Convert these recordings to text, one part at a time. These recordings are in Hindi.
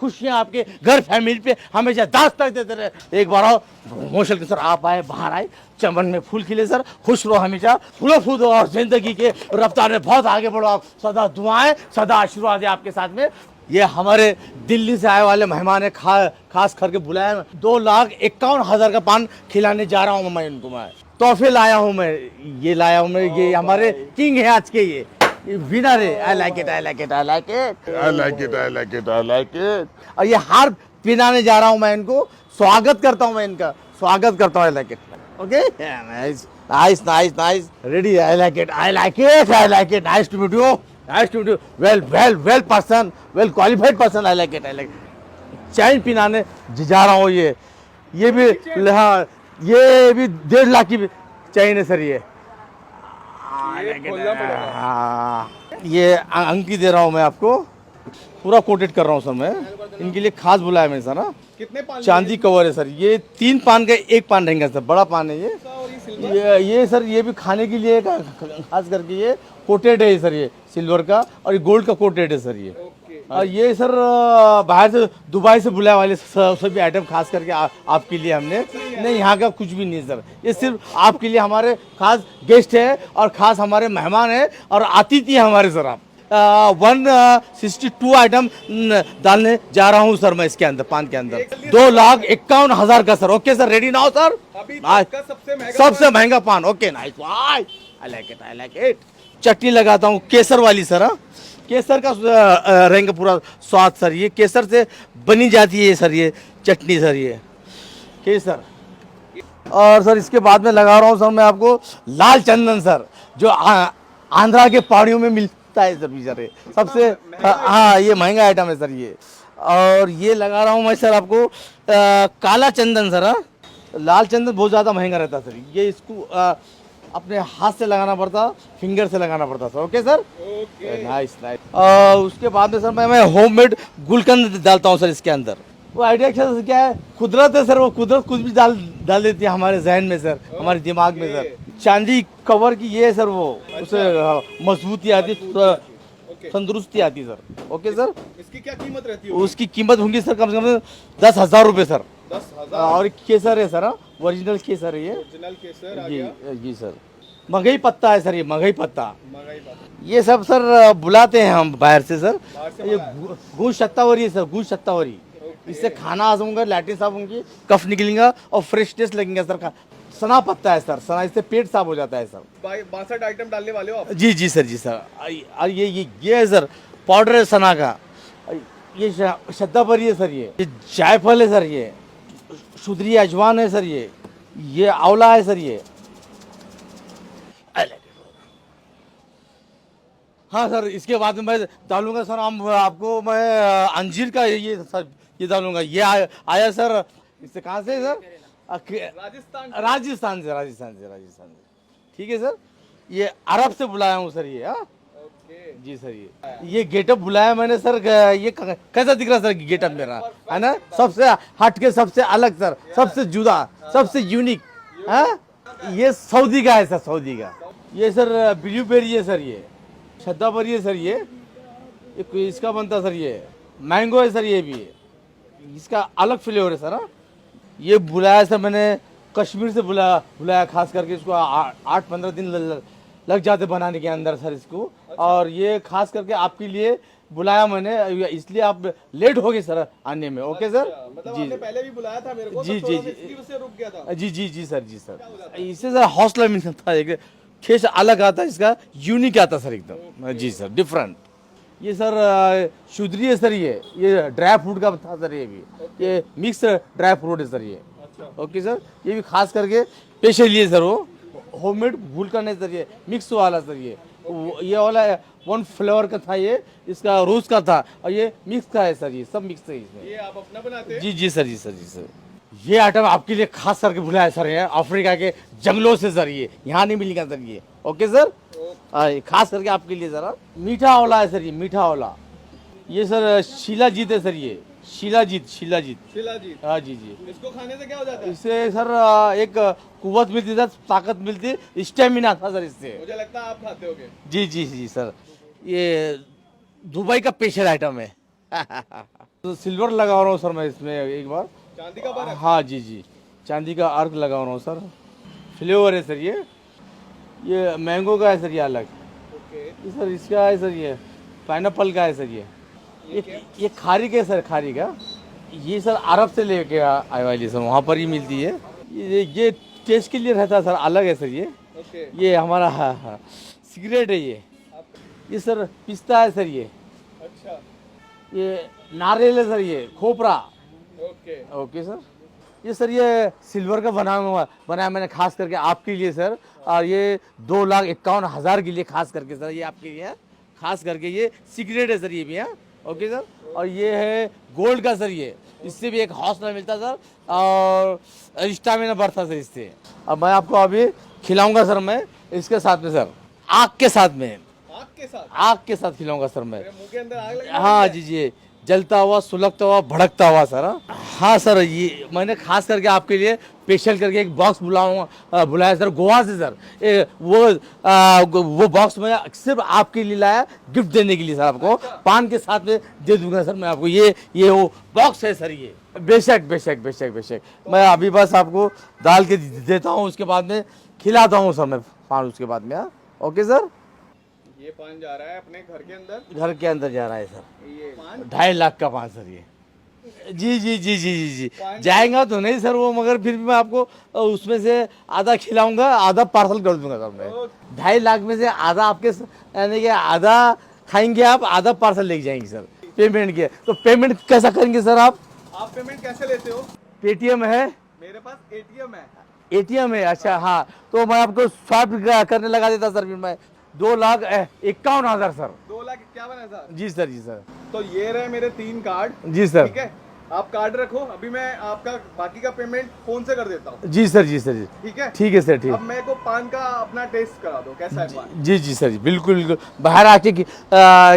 खुशियाँ आपके घर फैमिली पे हमेशा दास तक देते रहे। एक बार आओ मोशल के सर, आप आए, बाहर आए, चमन में फूल खिले सर, खुश रहो हमेशा, फूलो फूदो और जिंदगी के रफ्तार में बहुत आगे बढ़ो आप। सदा दुआएं, सदा आशीर्वाद है आपके साथ में। ये हमारे दिल्ली से आए वाले मेहमान है, खास करके बुलाया। 2,51,000 का पान खिलाने जा रहा हूँ मैं इनको। मैं तोहफे लाया हूँ, मैं ये लाया हूँ मैं, ये हमारे किंग है आज के, ये विनर है। आई like it, I like it, I like it, I like it, I like it, I like it. और ये हार पिलाने जा रहा हूँ मैं इनको, स्वागत करता हूँ मैं इनका, स्वागत करता हूँ। I like it, okay, nice nice nice nice, ready, I like it, I like it, I like it, nice to meet you, nice to meet you, well person, well qualified person, I like it, I like. चाय पिलाने जा रहा हूँ, ये भी, हाँ, ये भी 1.5 लाख की चैन है सर। ये ये अंकी दे रहा हूँ मैं आपको, पूरा कोटेड कर रहा हूँ सर मैं, इनके लिए खास बुलाया मैंने सर। ना कितने पान चांदी कवर है सर, ये 3 पान का 1 पान रहेंगे सर, बड़ा पान है ये सर, ये भी खाने के लिए खास करके ये कोटेड है सर, ये सिल्वर का और ये गोल्ड का कोटेड है सर ये। और ये सर बाहर से दुबई से बुलाए वाले सभी आइटम खास करके आपके लिए हमने, नहीं यहाँ का कुछ भी नहीं सर, ये सिर्फ आपके लिए हमारे खास गेस्ट है और खास हमारे मेहमान है और अतिथि है हमारे सर। आप 162 आइटम डालने जा रहा हूँ सर मैं इसके अंदर, पान के अंदर। 2,51,000 का sir. Okay sir, ready now sir. सबसे महंगा paan, okay, nice, I like it, I like it. चटनी लगाता हूँ केसर वाली सर, केसर का रहेंगे पूरा स्वाद सर, ये केसर से बनी जाती है सर ये चटनी सर, ये केसर। और सर इसके बाद में लगा रहा हूँ सर मैं आपको लाल चंदन सर, जो आंध्रा के पहाड़ियों में मिलता है सर, सर सबसे, हाँ, ये महंगा आइटम है सर ये। और ये लगा रहा हूँ मैं सर आपको काला चंदन सर। लाल चंदन बहुत ज़्यादा महंगा रहता है सर, ये इसको अपने हाथ से लगाना पड़ता, फिंगर से लगाना पड़ता sir. Okay sir, nice nice. उसके बाद में सर मैं होममेड गुलकंद डालता हूँ सर इसके अंदर। वो आइडिया क्या है, कुदरत है सर, वो कुदरत कुछ भी डाल देती है हमारे जहन में सर, हमारे दिमाग में सर। चांदी कवर की ये है सर, वो उससे मजबूती आती, तंदुरुस्ती आती सर। ओके सर, इसकी क्या कीमत रहती है? उसकी कीमत होंगी सर कम से कम 10,000 रुपये सर। 10,000। और केसर है सर, ओरिजिनल केसर है ये, ओरिजिनल केसर आ जी गया। जी सर। मगई पत्ता है सर, ये मगई पत्ता, मंगाई बात। ये सब सर बुलाते हैं हम बाहर से सर। बाहर से ये गूंज शत्तावरी है सर, गूंज शत्तावरी, इससे खाना आजम होगा, लैट्रिन साफ होंगी, कफ निकलेगा और फ्रेशनेस लगेगा सर। सना पत्ता है सर, सना, इससे पेट साफ हो जाता है सर। 62 आइटम डालने वाले हो आप? जी जी सर, जी सर। और ये है सर पाउडर है सना का, ये शत्तावरी है सर, ये जायफल है सर, ये शुद्री अजवान है सर, ये आंवला है सर, ये। हाँ सर, इसके बाद में मैं डालूंगा सर आपको मैं अंजीर का ये सर, ये डालूंगा। ये आया सर, इससे कहाँ से सर? राजस्थान से। ठीक है सर, ये अरब से बुलाया हूँ सर ये। हाँ जी सर, ये गेटअप बुलाया मैंने सर, ये कैसा दिख रहा सर गेटअप मेरा, है ना? सबसे हटके, सबसे अलग सर, सबसे जुदा, सबसे यूनिक। हाँ, ये सऊदी का है सर, सऊदी का। ये सर ब्लूबेरी है सर, ये शत्तावरी है सर, ये इसका बनता सर, ये मैंगो है सर, ये भी इसका अलग फ्लेवर है सर। हाँ, ये बुलाया सर मैंने कश्मीर से बुलाया खास करके, इसको 8-15 दिन लग जाते बनाने के अंदर सर इसको। और ये खास करके आपके लिए बुलाया मैंने, इसलिए आप लेट हो गए सर आने में। ओके सर, मतलब जी आपने पहले भी बुलाया था मेरे को, जी तो जी थोड़ा सा इसकी वजह से रुक गया था। जी जी जी सर, जी सर। इससे सर हौसला मिलता था, एक खेस अलग आता, इसका यूनिक आता सर एकदम। जी सर, डिफरेंट। ये सर शुद्री है सर, ये ड्राई फ्रूट का था सर, ये भी ये मिक्स ड्राई फ्रूट है सर ये। ओके सर, ये भी खास करके स्पेशल है सर, वो होममेड गुलकंद है सर, ये मिक्स वाला सर, ये वाला 1 फ्लेवर का था, ये इसका रोज का था और ये मिक्स का है सर, ये सब मिक्स है इसमें। ये आप अपना बनाते हैं? जी जी sir, ji sir, ji sir. ये आइटम आपके लिए खास करके बुलाया सर, ये अफ्रीका के जंगलों से सर, ये यहाँ नहीं मिलेगा सर ये। ओके सर, खास करके आपके लिए सर। मीठा आंवला है सर, ये मीठा आंवला, ये सर शिलाजीत है सर, ये शिलाजीत। हाँ जी जी। इसको खाने से क्या हो जाता है? इससे सर एक कुव्वत मिलती है, ताकत मिलती है, स्टेमिना था सर इससे। मुझे लगता है आप खाते होगे। जी जी जी सर, ये दुबई का स्पेशल आइटम है। तो सिल्वर लगा रहा हूँ सर मैं इसमें एक बार। चांदी का बना हाँ जी जी, चांदी का अर्क लगा रहा हूँ सर। फ्लेवर है सर ये मैंगो का है सर, ये अलग। ओके ये सर इसका है सर, ये पाइनएप्पल का है सर। ये खारी का है सर, खारी का। ये सर अरब से लेके आए वाली सर, वहाँ पर ही मिलती है। ये टेस्ट के लिए रहता है सर, अलग है सर ये। ओके ये हमारा हाँ सिगरेट है ये सर पिस्ता है सर ये अच्छा ये नारियल है सर, ये खोपरा। Okay okay sir. ये सर ये सिल्वर का बनाया मैंने खास करके आपके लिए सर। और ये 2,51,000 के लिए खास करके सर, ये आपके लिए है। खास करके ये सीक्रेट है सर ये भी है। Okay sir. और ये है गोल्ड का सर, ये इससे भी एक हौसला मिलता सर और स्टामिना बढ़ता सर इससे। अब मैं आपको अभी खिलाऊंगा सर, मैं इसके साथ में सर, आग के साथ में, आग के साथ खिलाऊंगा सर मैं। मुंह के अंदर आग लगी हाँ जी जी, जलता हुआ, सुलगता हुआ, भड़कता हुआ सर। हाँ सर, ये मैंने खास करके आपके लिए स्पेशल करके एक बॉक्स बुलाया सर गोवा से सर। वो बॉक्स मैं सिर्फ आपके लिए लाया, गिफ्ट देने के लिए सर। आपको पान के साथ में दे दूंगा सर मैं आपको। ये वो बॉक्स है सर ये। बेशक बेशक बेशक बेशक, मैं अभी बस आपको डाल के देता हूँ, उसके बाद में खिलाता हूँ सर मैं पान उसके बाद में। Okay sir. ये पान जा रहा है अपने घर के अंदर, घर के अंदर जा रहा है सर। ये पान 2.5 लाख का पान सर ये। जी जी जी जी जी जी, जाएगा तो नहीं सर वो, मगर फिर भी मैं आपको उसमें से आधा खिलाऊंगा, आधा पार्सल कर दूंगा सर मैं। 2.5 लाख में से आधा आपके यानी कि आधा खाएंगे आप, आधा पार्सल लेके जाएंगे सर पेमेंट के। तो पेमेंट कैसा करेंगे सर आप पेमेंट कैसे लेते हो? पेटीएम है मेरे पास एटीएम है। एटीएम है, अच्छा हाँ। तो मैं आपको स्वाइप करने लगा देता सर, फिर मैं 2,51,000 सर। 2,51,000 जी सर जी सर। तो ये रहे मेरे 3 कार्ड। जी सर। ठीक है, आप कार्ड रखो, अभी मैं आपका बाकी का पेमेंट फोन से कर देता हूँ। जी सर जी सर जी। ठीक है, ठीक है सर, ठीक। अब मेरे को पान का अपना टेस्ट करा दो, कैसा है पान? जी जी सर जी, बिल्कुल बिल्कुल। बाहर आके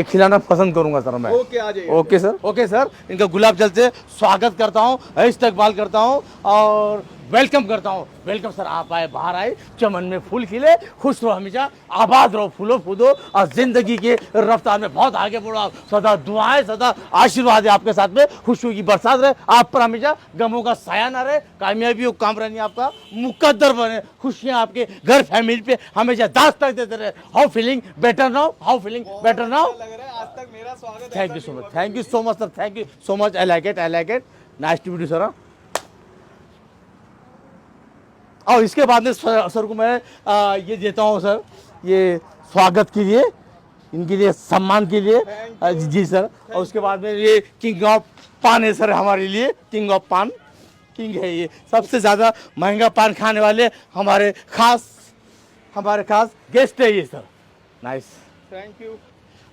खिलाना पसंद करूंगा सर मैं। ओके, आ जाइए। Okay sir, okay sir. इनका गुलाब जल से स्वागत करता हूँ, इस्तकबाल करता हूँ और वेलकम करता हूँ। वेलकम सर, आप आए, बाहर आए, चमन में फूल खिले, खुश रहो हमेशा, आबाद रहो, फूलो फूदो और जिंदगी के रफ्तार में बहुत आगे बढ़ो। सदा दुआएं, सदा आशीर्वाद है आपके साथ में, खुशियों की बरसात रहे आप पर हमेशा, गमों का साया ना रहे, कामयाबी और कामरानी आपका मुकद्दर बने, खुशियां आपके घर फैमिली पे हमेशा दास तक देते रहे। How feeling better now, how feeling better now. लग रहा है आज तक मेरा स्वागत। Thank you so much, thank you so much sir, thank you so much. I like it, I like it, nice to meet you sir. और इसके बाद में सर को मैं ये देता हूँ सर, ये स्वागत के लिए, इनके लिए, सम्मान के लिए। जी सर। और उसके बाद में ये किंग ऑफ पान है सर हमारे लिए, किंग ऑफ पान, किंग है ये। सबसे ज़्यादा महंगा पान खाने वाले हमारे खास गेस्ट है ये सर। Nice, thank you.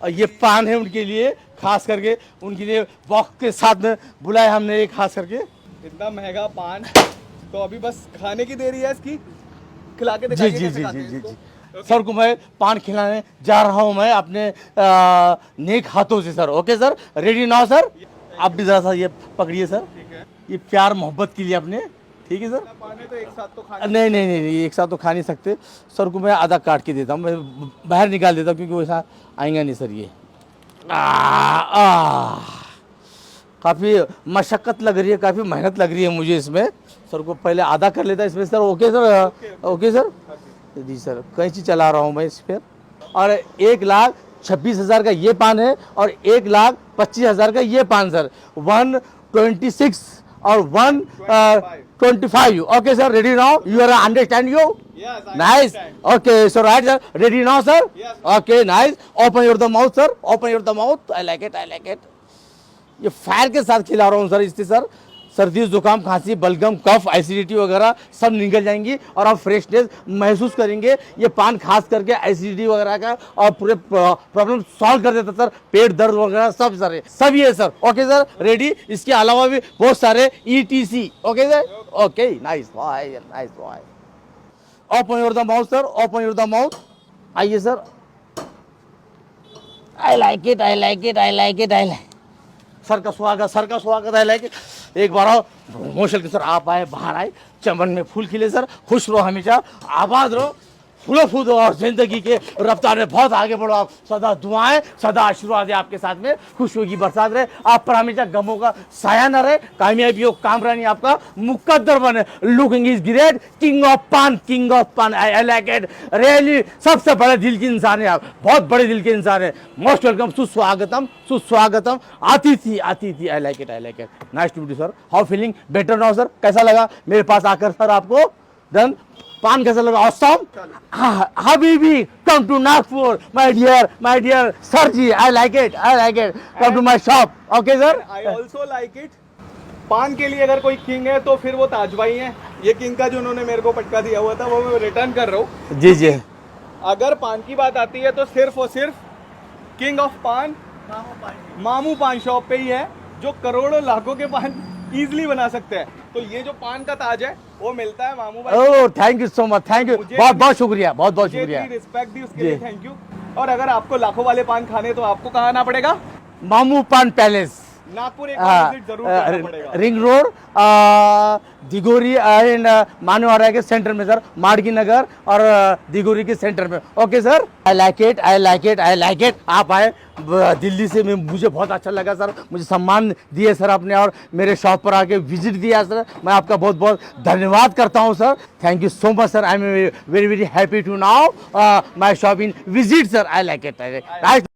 और ये पान है उनके लिए, खास करके उनके लिए बॉक्स के साथ में बुलाया हमने ये खास करके। इतना महंगा पान, तो अभी बस खाने की देरी है इसकी, खिला के जी दिखाइए जी कैसे जी खाते जी हैं जी इसको। जी। सर को मैं पान खिलाने जा रहा हूँ मैं अपने नेक हाथों से sir. Okay sir, ready now sir. आप भी जरा सा ये पकड़िए सर, ठीक है, ये प्यार मोहब्बत के लिए अपने, ठीक है सर। पान है तो एक साथ तो खा नहीं नहीं नहीं नहीं, एक साथ तो खा नहीं सकते। सर को मैं आधा काट के देता हूँ, मैं बाहर निकाल देता हूँ क्योंकि वैसा आएगा नहीं सर। ये काफ़ी मशक्क़त लग रही है, काफ़ी मेहनत लग रही है मुझे इसमें। सर को पहले आधा कर लेता है इसमें sir. Okay sir, okay sir ji sir. कैंची चला रहा हूँ मैं इस पर। और 1,26,000 का ये पान है और 1,25,000 का ये पान सर। 126 और 125। Okay sir, ready now, you are understand you? Yes, I nice, understand. Okay so right sir, ready now sir? Yes. Okay nice, open your the mouth sir, open your the mouth. I like it, I like it. ये फायर के साथ खिला रहा हूँ सर, इससे सर सर्दी, जुकाम, खांसी, बलगम, कफ, एसिडिटी वगैरह सब निकल जाएंगी और आप फ्रेशनेस महसूस करेंगे। ये पान खास करके एसिडिटी वगैरह का और पूरे प्रॉब्लम सॉल्व कर देता सर, पेट दर्द वगैरह सब सर, सब ये सर। Okay sir, ready. इसके अलावा भी बहुत सारे ETC। Okay sir, okay, nice boy, nice boy. Open your the mouth sir, open your the mouth. आइए सर। I like it, I like it, I like it, I like. Sir का स्वागत है। लाइक एक बार और मोशल के सर, आप आए, बाहर आए, चमन में फूल खिले सर, खुश रहो हमेशा, आबाद रहो, फूलो फूद और जिंदगी के रफ्तार में बहुत आगे बढ़ो आप। सदा दुआएं, सदा आशीर्वाद है आपके साथ में, खुशियों की बरसात रहे, आप पर हमेशा गमों का साया न रहे, कामयाबी हो, कामरानी आपका मुकद्दर बने। Looking is great, king of पान, आई लाइक इट रियली। सबसे बड़े दिल के इंसान है आप, बहुत बड़े दिल के इंसान है। मोस्ट वेलकम, सुस्वागतम, अतिथि, I like it. Nice to meet you sir, how feeling, better now sir? कैसा लगा मेरे पास आकर सर आपको? देन पान कैसा लगा? ऑसम। हबीबी, come to Nagpur, my dear sir ji, I like it, come to my shop. Okay sir, I also like it. पान के लिए अगर कोई किंग है तो फिर वो ताज भाई हैं। ये किंग का जो उन्होंने मेरे को पटका दिया हुआ था वो मैं रिटर्न कर रहा हूँ। जी। अगर पान की बात आती है तो सिर्फ और सिर्फ किंग ऑफ पान मामू पान शॉप पे ही है, जो करोड़ों लाखों के पान इजीली बना सकते हैं। तो ये जो पान का ताज है वो मिलता है मामू भाई। Oh thank you so much, thank you, बहुत शुक्रिया, बहुत शुक्रिया। रिस्पेक्ट दी उसके लिए थैंक यू। और अगर आपको लाखों वाले पान खाने तो आपको कहाँ आना पड़ेगा? मामू पान पैलेस, नागपुर एक बार विजिट जरूर करना पड़ेगा। Ring road, Digori and Manwada के सेंटर में सर, माड़गी नगर और दिगोरी के सेंटर में। Okay sir, I like it. आप आए दिल्ली से, मुझे बहुत अच्छा लगा सर, मुझे सम्मान दिए सर आपने और मेरे शॉप पर आके विजिट दिया सर, मैं आपका बहुत बहुत धन्यवाद करता हूँ सर। Thank you so much sir, I am very happy to now my shop in visit sir, I like it.